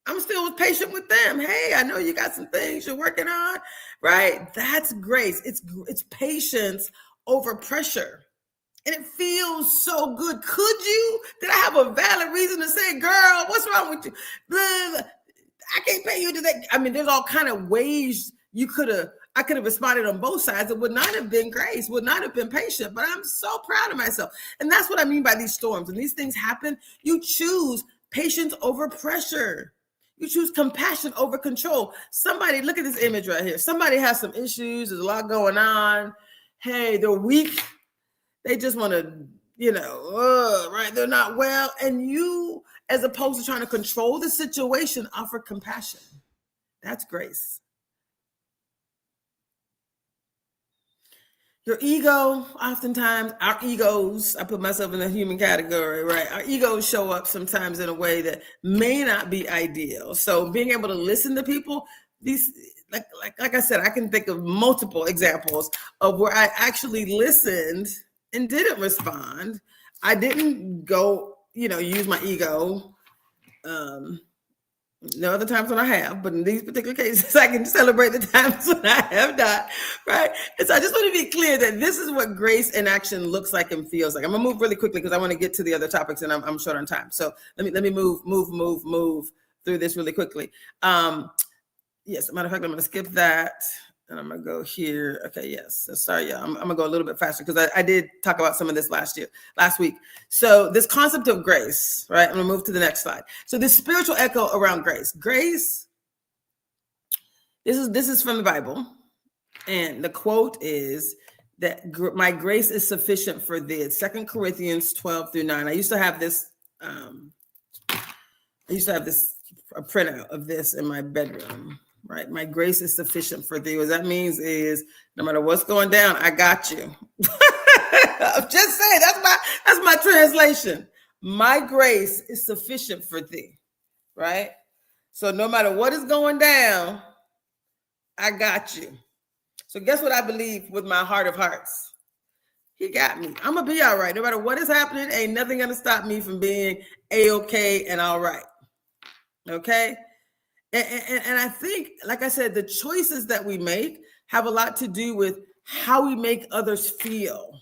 I'm still patient with them. Hey, I know you got some things you're working on, right? That's grace. It's patience over pressure. And it feels so good. Did I have a valid reason to say, girl, what's wrong with you? Blah, I can't pay you today. I mean, there's all kind of ways I could have responded on both sides. It would not have been grace, would not have been patient, but I'm so proud of myself. And that's what I mean by these storms. When these things happen, you choose patience over pressure. You choose compassion over control. Somebody, look at this image right here. Somebody has some issues. There's a lot going on. Hey, they're weak. They just want to, right? They're not well. And you, as opposed to trying to control the situation, offer compassion. That's grace. Your ego, oftentimes, our egos, I put myself in the human category, right? Our egos show up sometimes in a way that may not be ideal. So being able to listen to people, these, like I said, I can think of multiple examples of where I actually listened and didn't respond. I didn't go, use my ego. No other times when I have, but in these particular cases, I can celebrate the times when I have not, right? And so I just want to be clear that this is what grace in action looks like and feels like. I'm gonna move really quickly because I want to get to the other topics and I'm short on time. So let me move through this really quickly. Yes, as a matter of fact, I'm gonna skip that and I'm gonna go here. Okay, yes. So sorry, yeah, I'm gonna go a little bit faster because I did talk about some of this last week. So this concept of grace, right? I'm gonna move to the next slide. So this spiritual echo around grace. Grace, this is from the Bible. And the quote is that my grace is sufficient for thee. It's 2 Corinthians 12-9. I used to have this, a printout of this in my bedroom. Right, my grace is sufficient for thee. What that means is, no matter what's going down, I got you. I'm just saying that's my translation. My grace is sufficient for thee, right? So no matter what is going down, I got you. So guess what I believe with my heart of hearts? He got me. I'm gonna be all right. No matter what is happening, ain't nothing gonna stop me from being A-okay and all right. Okay. And I think, like I said, the choices that we make have a lot to do with how we make others feel,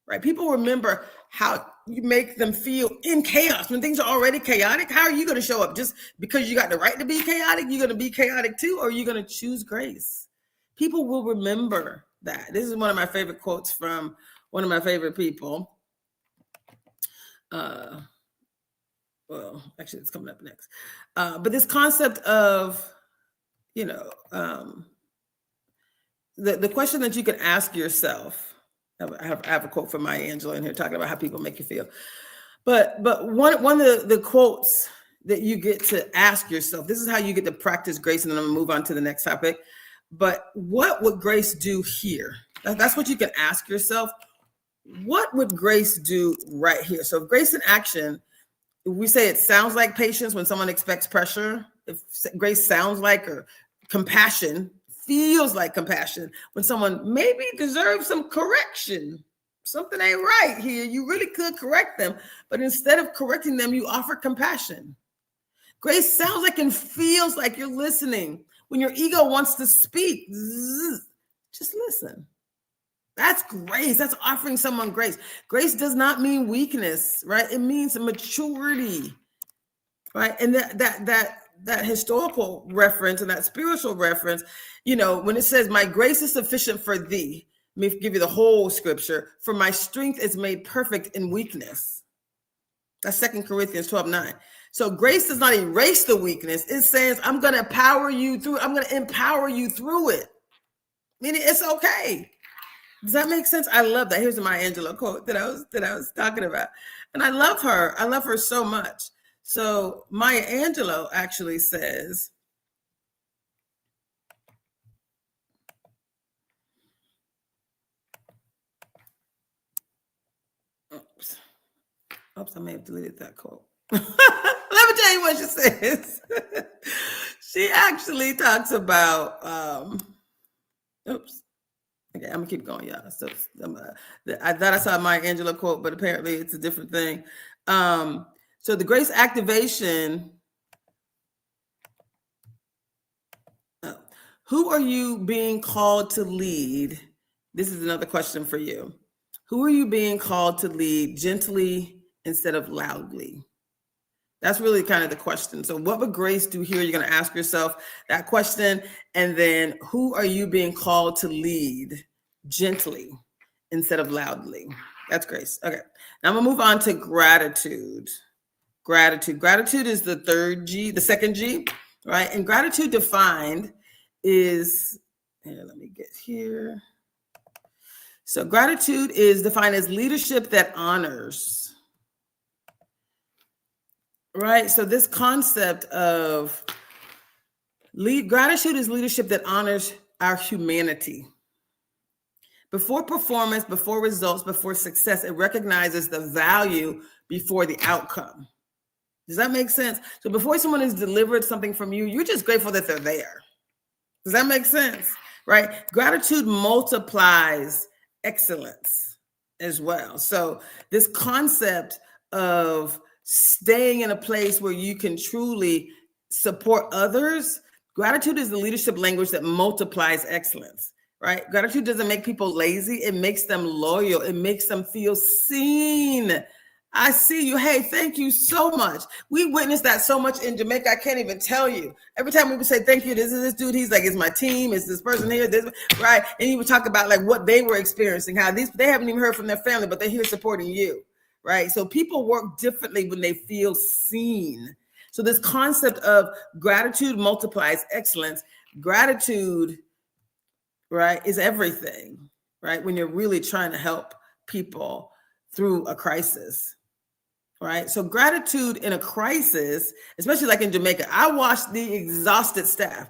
right? People remember how you make them feel in chaos. When things are already chaotic, how are you going to show up? Just because you got the right to be chaotic, you're going to be chaotic too, or are you going to choose grace? People will remember that. This is one of my favorite quotes from one of my favorite people. Well, actually, it's coming up next. But this concept of, the question that you can ask yourself. I have a quote from Maya Angelou in here talking about how people make you feel. But one of the quotes that you get to ask yourself, this is how you get to practice grace, and then I'm gonna move on to the next topic. But what would grace do here? That's what you can ask yourself. What would grace do right here? So if grace in action, we say it sounds like patience when someone expects pressure. If grace sounds like, or compassion feels like compassion when someone maybe deserves some correction. Something ain't right here. You really could correct them, but instead of correcting them, you offer compassion. Grace sounds like and feels like you're listening. When your ego wants to speak, just listen. That's grace. That's offering someone grace. Grace does not mean weakness, right? It means maturity, right? And that historical reference and that spiritual reference, when it says, my grace is sufficient for thee, let me give you the whole scripture, for my strength is made perfect in weakness. That's 2 Corinthians 12:9. So grace does not erase the weakness. It says, I'm going to empower you through it. I'm going to empower you through it. Meaning it's okay. Does that make sense? I love that. Here's my Angelou quote that I was talking about. And I love her. I love her so much. So Maya Angelou actually says, oops, I may have deleted that quote. Let me tell you what she says. She actually talks about, oops. Okay, I'm gonna keep going, y'all. So I thought I saw my Angelou quote, but apparently it's a different thing. So the grace activation. Who are you being called to lead? This is another question for you. Who are you being called to lead gently instead of loudly? That's really kind of the question. So what would grace do here? You're going to ask yourself that question. And then who are you being called to lead gently instead of loudly? That's grace. Okay. Now I'm going to move on to gratitude. Gratitude is the third G, the second G, right? And gratitude defined is, here, let me get here. So gratitude is defined as leadership that honors. Right. So this concept of gratitude is leadership that honors our humanity. Before performance, before results, before success, it recognizes the value before the outcome. Does that make sense? So before someone has delivered something from you, you're just grateful that they're there. Does that make sense? Right? Gratitude multiplies excellence as well. So this concept of staying in a place where you can truly support others. Gratitude is the leadership language that multiplies excellence, right? Gratitude doesn't make people lazy. It makes them loyal. It makes them feel seen. I see you. Hey, thank you so much. We witnessed that so much in Jamaica. I can't even tell you. Every time we would say, thank you, this is this dude. He's like, it's my team. It's this person here, this, right? And he would talk about like what they were experiencing, how they haven't even heard from their family, but they're here supporting you. Right. So people work differently when they feel seen. So this concept of gratitude multiplies excellence. Gratitude, right, is everything, right? When you're really trying to help people through a crisis, right? So gratitude in a crisis, especially like in Jamaica, I watched the exhausted staff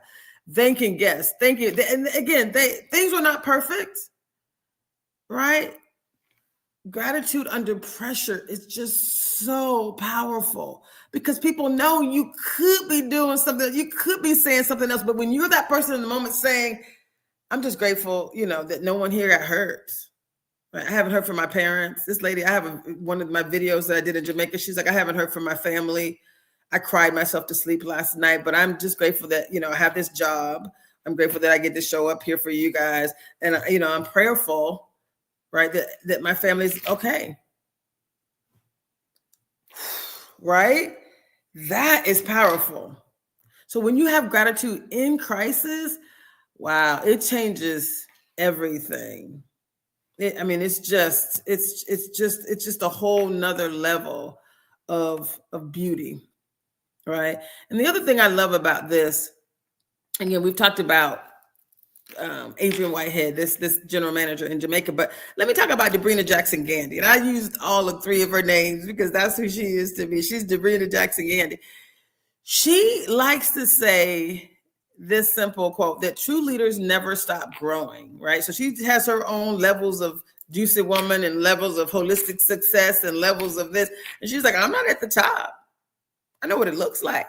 thanking guests. Thank you. And again, things were not perfect, right? Gratitude under pressure is just so powerful because people know you could be doing something, you could be saying something else, but when you're that person in the moment saying, I'm just grateful, that no one here got hurt. I haven't heard from my parents. This lady, I have one of my videos that I did in Jamaica. She's like, I haven't heard from my family. I cried myself to sleep last night, but I'm just grateful that, I have this job. I'm grateful that I get to show up here for you guys. And, I'm prayerful, right? That my family's okay. Right? That is powerful. So when you have gratitude in crisis, wow, it changes everything. It's just a whole nother level of beauty, right? And the other thing I love about this, again, we've talked about Adrian Whitehead, this general manager in Jamaica, but let me talk about Debrina Jackson Gandy. And I used all of three of her names because that's who she is to me. She's Debrina Jackson Gandy. She likes to say this simple quote that true leaders never stop growing, right? So she has her own levels of juicy woman and levels of holistic success and levels of this. And she's like, I'm not at the top. I know what it looks like.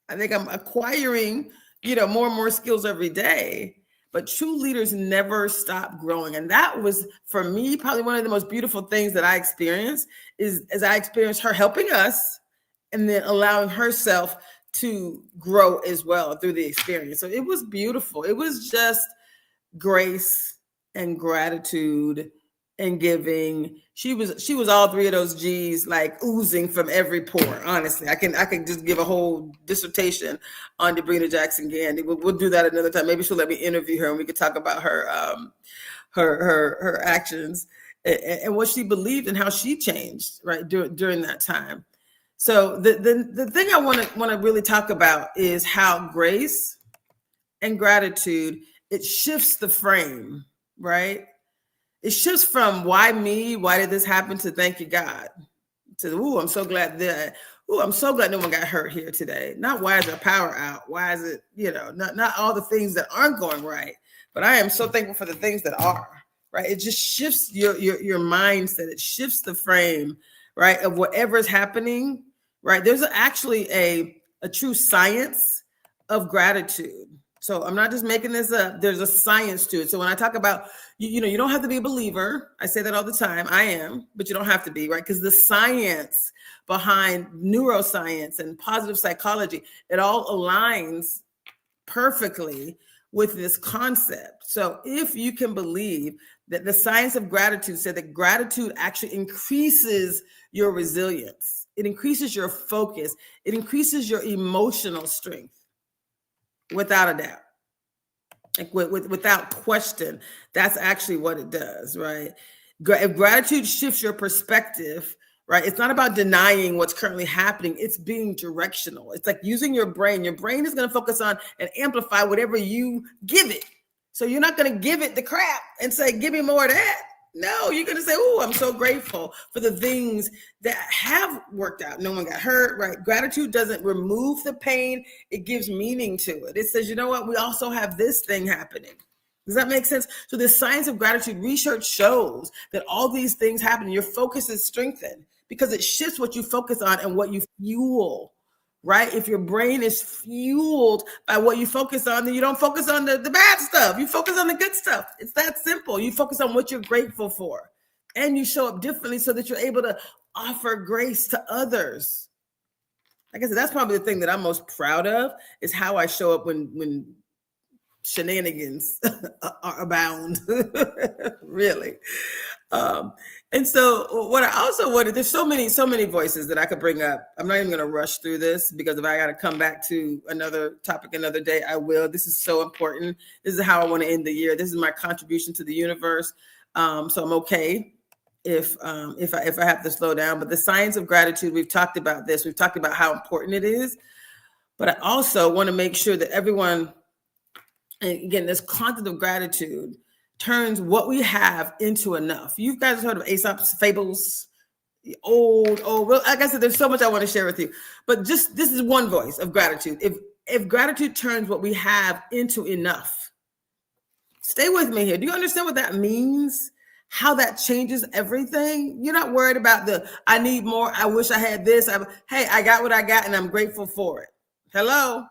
I think I'm acquiring, more and more skills every day. But true leaders never stop growing. And that was, for me, probably one of the most beautiful things that I experienced is as I experienced her helping us and then allowing herself to grow as well through the experience. So it was beautiful. It was just grace and gratitude and giving. She was all three of those G's, like oozing from every pore. Honestly, I can just give a whole dissertation on Debrina Jackson Gandy. We'll do that another time. Maybe she'll let me interview her and we could talk about her actions and what she believed and how she changed right during that time. So the thing I want to really talk about is how grace and gratitude, it shifts the frame, right? It shifts from why me, why did this happen, to thank you, God, to I'm so glad I'm so glad no one got hurt here today. Not why is the power out? Why is it, not all the things that aren't going right, but I am so thankful for the things that are, right? It just shifts your mindset. It shifts the frame, right, of whatever is happening, right? There's actually a true science of gratitude. So I'm not just making this up. There's a science to it. So when I talk about, you don't have to be a believer. I say that all the time. I am, but you don't have to be, right? Because the science behind neuroscience and positive psychology, it all aligns perfectly with this concept. So if you can believe that the science of gratitude said that gratitude actually increases your resilience, it increases your focus, it increases your emotional strength. Without a doubt, like without question, that's actually what it does, right? If gratitude shifts your perspective, right? It's not about denying what's currently happening. It's being directional. It's like using your brain. Your brain is going to focus on and amplify whatever you give it. So you're not going to give it the crap and say, give me more of that. No, you're going to say, oh, I'm so grateful for the things that have worked out. No one got hurt, right? Gratitude doesn't remove the pain. It gives meaning to it. It says, you know what? We also have this thing happening. Does that make sense? So the science of gratitude research shows that all these things happen. Your focus is strengthened because it shifts what you focus on and what you fuel. Right? If your brain is fueled by what you focus on, then you don't focus on the bad stuff. You focus on the good stuff. It's that simple. You focus on what you're grateful for. And you show up differently so that you're able to offer grace to others. Like I said, that's probably the thing that I'm most proud of is how I show up when shenanigans abound. Really. And so what I also wanted, there's so many voices that I could bring up. I'm not even going to rush through this because if I got to come back to another topic another day, I will. This is so important. This is how I want to end the year. This is my contribution to the universe. So I'm okay if I have to slow down. But the science of gratitude, we've talked about this. We've talked about how important it is. But I also want to make sure that everyone, again, this concept of gratitude turns what we have into enough. You guys heard of Aesop's fables? Old. Well, like I said, there's so much I want to share with you. But just this is one voice of gratitude. If gratitude turns what we have into enough, stay with me here. Do you understand what that means? How that changes everything? You're not worried about I need more. I wish I had this. Hey, I got what I got and I'm grateful for it. Hello?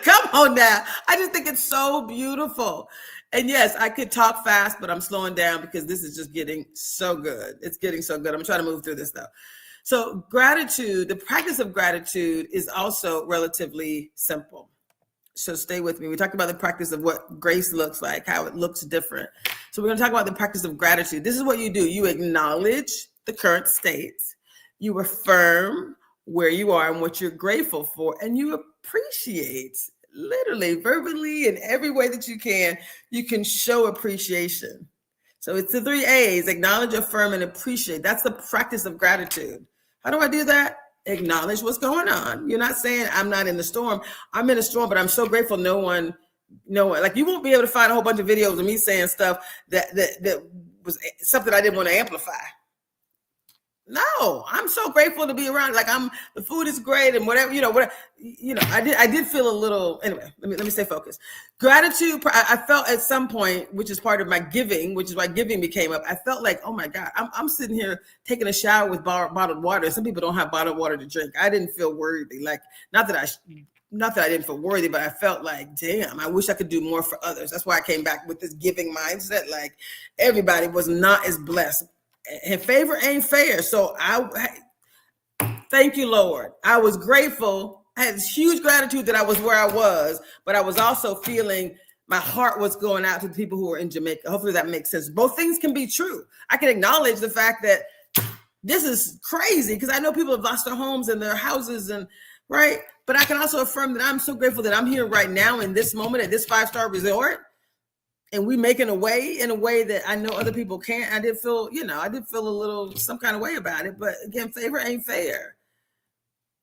Come on now. I just think it's so beautiful. And yes, I could talk fast, but I'm slowing down because this is just getting so good. It's getting so good. I'm trying to move through this though. So gratitude, the practice of gratitude is also relatively simple. So stay with me. We talked about the practice of what grace looks like, how it looks different. So we're going to talk about the practice of gratitude. This is what you do. You acknowledge the current state. You affirm where you are and what you're grateful for, and you appreciate. Literally, verbally, in every way that you can show appreciation. So it's the 3 A's: acknowledge, affirm, and appreciate. That's the practice of gratitude. How do I do that? Acknowledge what's going on. You're not saying I'm not in the storm. I'm in a storm, but I'm so grateful no one, like you won't be able to find a whole bunch of videos of me saying stuff that was something I didn't want to amplify. No, I'm so grateful to be around. Like the food is great and whatever, I did feel a little, anyway, let me stay focused. Gratitude. I felt at some point, which is part of my giving, which is why giving became up. I felt like, oh my God, I'm sitting here taking a shower with bottled water. Some people don't have bottled water to drink. I didn't feel worthy. Like, not that I didn't feel worthy, but I felt like, damn, I wish I could do more for others. That's why I came back with this giving mindset. Like everybody was not as blessed. And favor ain't fair. So thank you, Lord. I was grateful. I had this huge gratitude that I was where I was, but I was also feeling my heart was going out to the people who are in Jamaica. Hopefully that makes sense. Both things can be true. I can acknowledge the fact that this is crazy because I know people have lost their homes and their houses and right. But I can also affirm that I'm so grateful that I'm here right now in this moment at this 5-star resort. And we making a way in a way that I know other people can't. I did feel a little some kind of way about it. But again, favor ain't fair.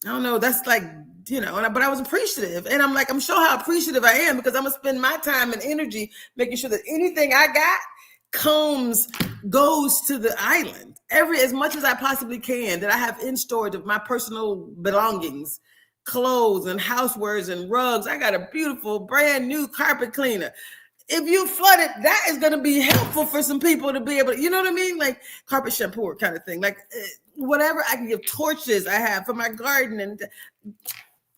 I don't know. That's like, but I was appreciative. And I'm sure how appreciative I am because I'm going to spend my time and energy making sure that anything I got goes to the island. As much as I possibly can that I have in storage of my personal belongings, clothes and housewares and rugs. I got a beautiful brand new carpet cleaner. If you flood it, that is going to be helpful for some people to be able to, you know what I mean? Like carpet shampoo kind of thing. Like whatever I can give, torches I have for my garden and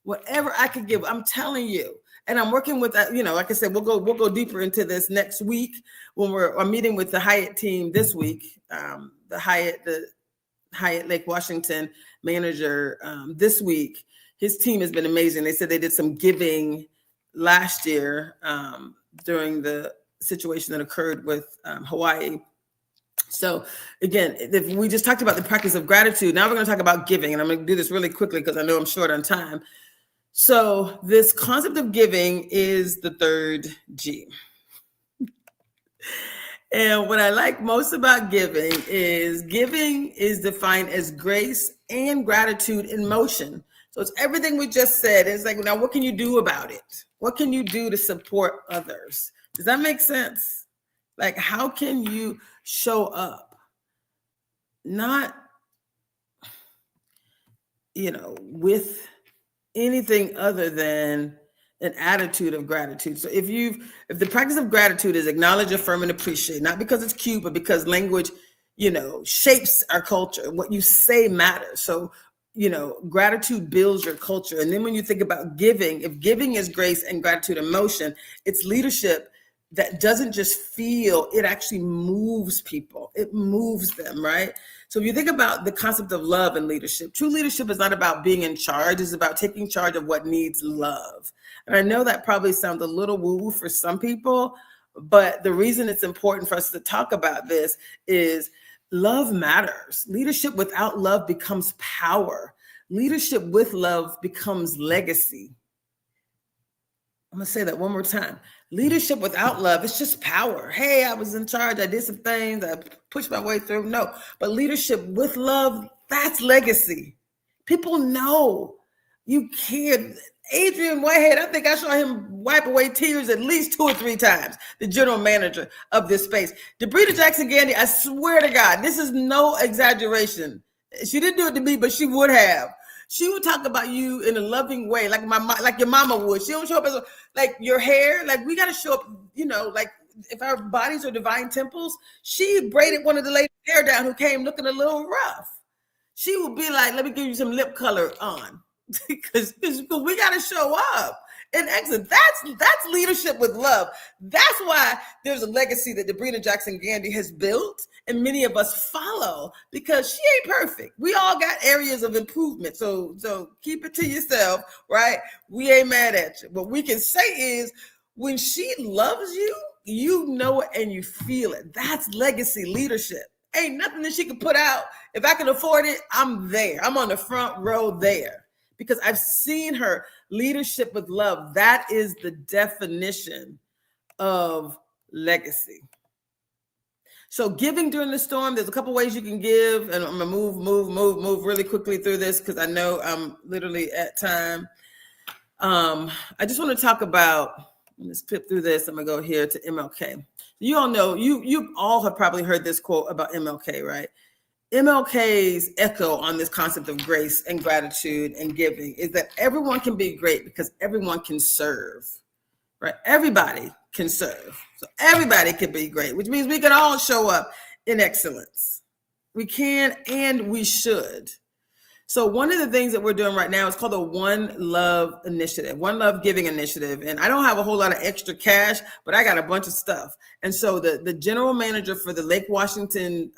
whatever I could give, I'm telling you. And I'm working with that, like I said, we'll go deeper into this next week when I'm meeting with the Hyatt team this week. The Hyatt Lake Washington manager this week. His team has been amazing. They said they did some giving last year during the situation that occurred with Hawaii. So again, if we just talked about the practice of gratitude. Now we're going to talk about giving, and I'm going to do this really quickly because I know I'm short on time. So this concept of giving is the third G. And what I like most about giving is defined as grace and gratitude in motion. So it's everything we just said. It's like, now what can you do about it? What can you do to support others? Does that make sense? Like, how can you show up? Not, with anything other than an attitude of gratitude. So if the practice of gratitude is acknowledge, affirm, and appreciate, not because it's cute, but because language, shapes our culture. What you say matters. So gratitude builds your culture. And then when you think about giving, if giving is grace and gratitude in motion, it's leadership that doesn't just feel, it actually moves people. It moves them, right? So if you think about the concept of love and leadership, true leadership is not about being in charge. It's about taking charge of what needs love. And I know that probably sounds a little woo-woo for some people, but the reason it's important for us to talk about this is love matters. Leadership without love becomes power. Leadership with love becomes legacy. I'm going to say that one more time. Leadership without love, it's just power. Hey, I was in charge. I did some things. I pushed my way through. No, but leadership with love, that's legacy. People know you care. Adrian Whitehead, I think I saw him wipe away tears at least 2 or 3 times, the general manager of this space. Debrina Jackson-Gandy, I swear to God, this is no exaggeration. She didn't do it to me, but she would have. She would talk about you in a loving way, like your mama would. She don't show up as like your hair. Like we got to show up, like if our bodies are divine temples. She braided one of the ladies' hair down who came looking a little rough. She would be like, "Let me give you some lip color on," because we got to show up. And excellent. That's leadership with love. That's why there's a legacy that Debrina Jackson-Gandy has built, and many of us follow because she ain't perfect. We all got areas of improvement. So keep it to yourself, right? We ain't mad at you. What we can say is when she loves you, you know it and you feel it. That's legacy leadership. Ain't nothing that she can put out. If I can afford it, I'm there. I'm on the front row there. Because I've seen her leadership with love. That is the definition of legacy. So giving during the storm, there's a couple ways you can give. And I'm going to move really quickly through this because I know I'm literally at time. I just want to talk about, let's clip through this. I'm going to go here to MLK. You all know, you all have probably heard this quote about MLK, right? MLK's echo on this concept of grace and gratitude and giving is that everyone can be great because everyone can serve, right? Everybody can serve. So everybody can be great, which means we can all show up in excellence. We can and we should. So one of the things that we're doing right now is called the One Love Initiative, One Love Giving Initiative. And I don't have a whole lot of extra cash, but I got a bunch of stuff. And so the general manager for the Lake Washington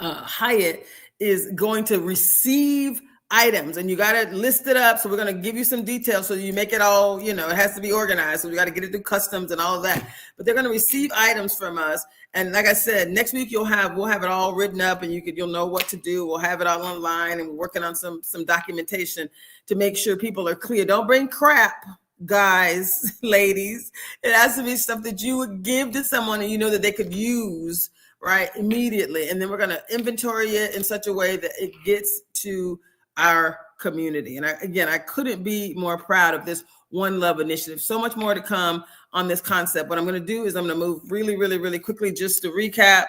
Hyatt is going to receive items, and you got to list it up. So we're going to give you some details so you make it all, it has to be organized. So we got to get it through customs and all of that. But they're going to receive items from us. And like I said, next week we'll have it all written up, and you'll know what to do. We'll have it all online, and we're working on some documentation to make sure people are clear. Don't bring crap, guys, ladies. It has to be stuff that you would give to someone and you know that they could use right immediately. And then we're going to inventory it in such a way that it gets to our community. And I couldn't be more proud of this One Love initiative. So much more to come on this concept. What I'm going to do is I'm going to move really, really, really quickly just to recap.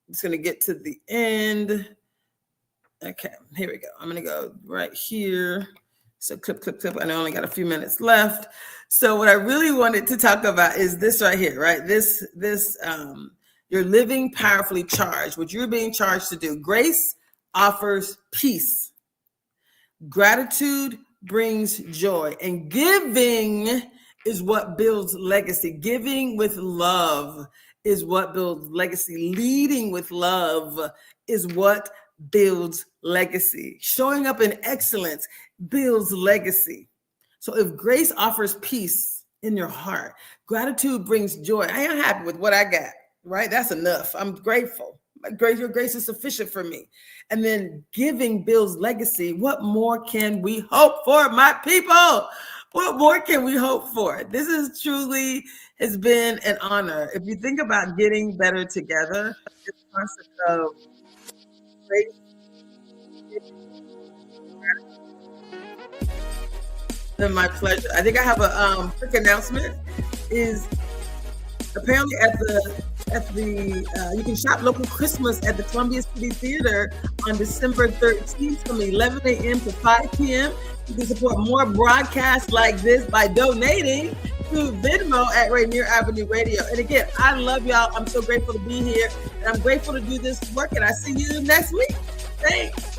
It's going to get to the end. Okay, here we go. I'm going to go right here. So clip. I know I only got a few minutes left. So what I really wanted to talk about is this right here, right? This you're living powerfully charged. What you're being charged to do. Grace offers peace. Gratitude brings joy. And giving is what builds legacy. Giving with love is what builds legacy. Leading with love is what builds legacy. Showing up in excellence builds legacy. So if grace offers peace in your heart, gratitude brings joy. I am happy with what I got, right? That's enough. I'm grateful. Your grace is sufficient for me. And then giving builds legacy. What more can we hope for, my people? What more can we hope for? This is truly has been an honor. If you think about getting better together, this concept of grace, and my pleasure. I think I have a quick announcement. Is apparently at the you can shop local Christmas at the Columbia City Theater on December 13th from 11 a.m. to 5 p.m. You can support more broadcasts like this by donating to Venmo at Rainier Avenue Radio. And again, I love y'all. I'm so grateful to be here, and I'm grateful to do this work. And I see you next week. Thanks.